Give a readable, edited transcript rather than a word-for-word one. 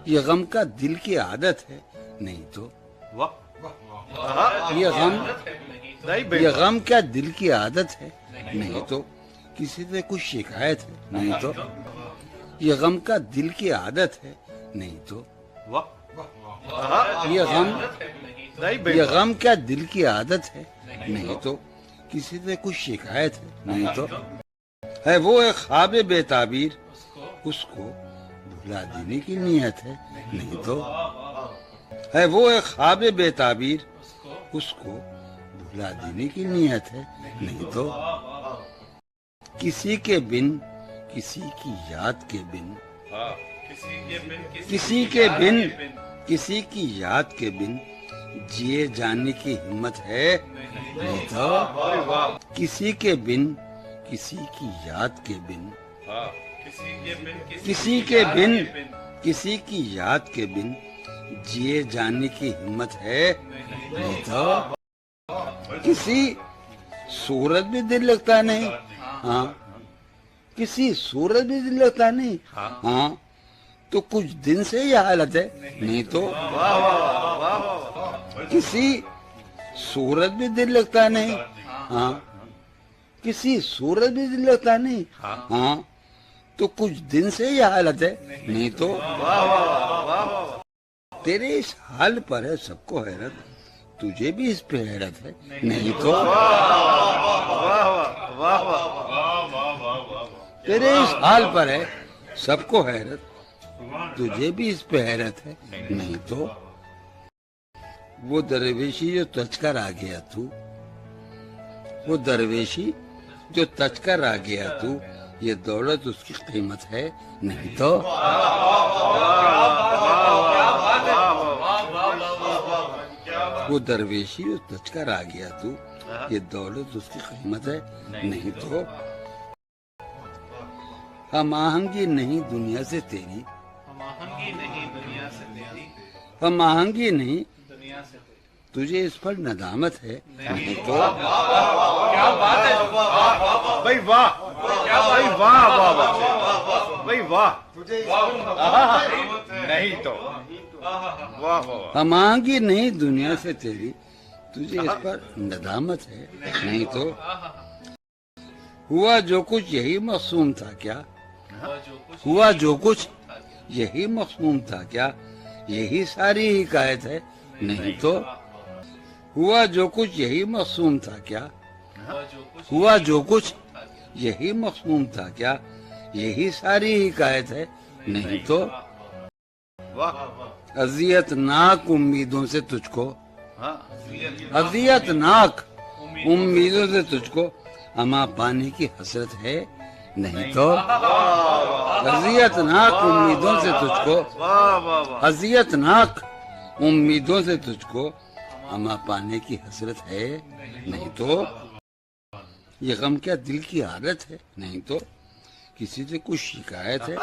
یہ غم کا دل کی عادت ہے نہیں تو یہ غم کیا دل کی عادت ہے نہیں تو کسی سے کچھ شکایت ہے نہیں تو یہ غم کا دل کی عادت ہے نہیں تو یہ غم کیا دل کی عادت ہے نہیں تو کسی سے کچھ شکایت ہے نہیں تو ہے وہ ایک خواب بے تعبیر اس کو بھلا دینے کی نیت ہے نہیں تو ہے وہ ایک خواب بے تعبیر اس کو بھلا دینے کی نیت ہے نہیں تو کسی کے بن کسی کی یاد کے بن کسی کے بن کسی کی یاد کے بن جیے جانے کی ہمت ہے نہیں تو کسی کے بن کسی کی یاد کے بن کسی کے بن کسی کی یاد کے بن جیے جانے کی ہمت ہے نہیں تو کسی صورت بھی دل لگتا نہیں ہاں کسی صورت بھی دل لگتا نہیں ہاں تو کچھ دن سے یہ حالت ہے نہیں تو کسی صورت بھی دل لگتا نہیں ہاں کسی صورت بھی دل لگتا نہیں ہاں تو کچھ دن سے یہ حالت ہے نہیں تو تیرے اس حال پر ہے سب کو حیرت تجھے بھی اس پہ حیرت ہے نہیں تو تیرے اس حال پر ہے سب کو حیرت تجھے بھی اس پہ حیرت ہے نہیں تو وہ درویشی جو تج کر آ گیا تو وہ درویشی جو تج کر آ گیا تو یہ دولت اس کی قیمت ہے نہیں تو وہ درویشی جو تج کر آ گیا تو یہ دولت اس کی قیمت ہے نہیں تو ہم آہنگی نہیں دنیا سے تیری ہم آہنگی نہیں تجھے اس پر ندامت ہے نہیں تو کیا بات ہے بھائی واہ بھائی واہ واہ بھائی واہ نہیں تو ہم آہنگی نہیں دنیا سے تیری تجھے اس پر ندامت ہے نہیں تو ہوا جو کچھ یہی مقصوم تھا کیا ہوا جو کچھ یہی مقصوم تھا کیا یہی ساری حکایت ہے نہیں تو ہوا جو کچھ یہی مقصوم تھا کیا ہوا جو کچھ یہی مقصوم تھا کیا یہی ساری حکایت ہے نہیں تو اذیت ناک امیدوں سے تجھ کو اذیت ناک امیدوں سے تجھ کو اما پانے کی حسرت ہے نہیں تو اذیت ناک امیدوں سے تجھ کو اذیت ناک امیدوں سے تجھ کو اما پانے کی حسرت ہے نہیں تو یہ غم کیا دل کی عادت ہے نہیں تو کسی سے کچھ شکایت ہے